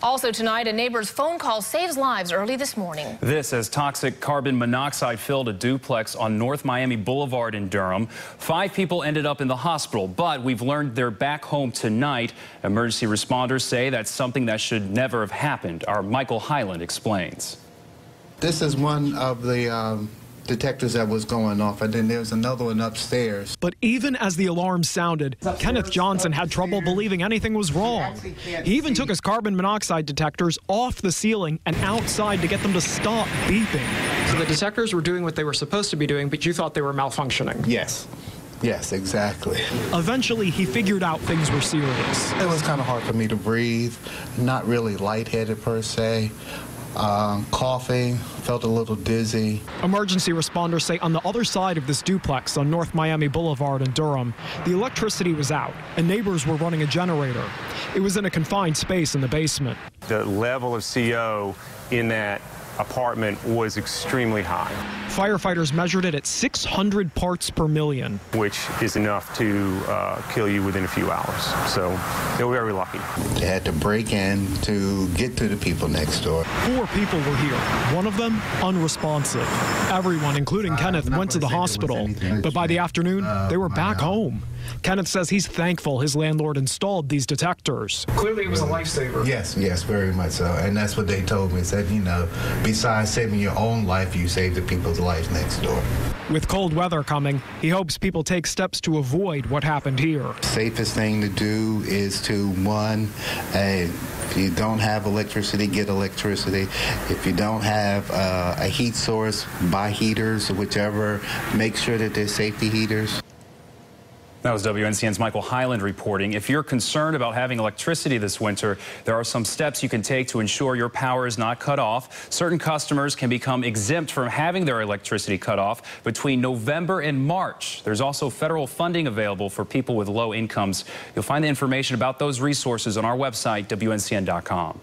Also tonight, a neighbor's phone call saves lives early this morning. This as toxic carbon monoxide filled a duplex on North Miami Boulevard in Durham. 5 people ended up in the hospital, but we've learned they're back home tonight. Emergency responders say that's something that should never have happened. Our Michael Highland explains. This is one of the detectors that was going off, and then there's another one upstairs. But even as the alarm sounded, Kenneth Johnson had trouble believing anything was wrong. He even took his carbon monoxide detectors off the ceiling and outside to get them to stop beeping. So the detectors were doing what they were supposed to be doing, but you thought they were malfunctioning? Yes. Yes, exactly. Eventually, he figured out things were serious. It was kind of hard for me to breathe, not really lightheaded per se. Coughing, felt a little dizzy. Emergency responders say on the other side of this duplex on North Miami Boulevard in Durham, the electricity was out and neighbors were running a generator. It was in a confined space in the basement. The level of CO in that apartment was extremely high. Firefighters measured it at 600 parts per million. Which is enough to kill you within a few hours. So they were very lucky. They had to break in to get to the people next door. 4 people were here, one of them unresponsive. Everyone, including Kenneth, went to the hospital, but by the afternoon, they were back home. Kenneth says he's thankful his landlord installed these detectors. Clearly it was a lifesaver. Yes, very much so. And that's what they told me. Said, you know, besides saving your own life, you save the people's lives next door. With cold weather coming, he hopes people take steps to avoid what happened here. Safest thing to do is to, one, if you don't have electricity, get electricity. If you don't have a heat source, buy heaters or whichever. Make sure that they're safety heaters. That was WNCN's Michael Highland reporting. If you're concerned about having electricity this winter, there are some steps you can take to ensure your power is not cut off. Certain customers can become exempt from having their electricity cut off between November and March. There's also federal funding available for people with low incomes. You'll find the information about those resources on our website, WNCN.com.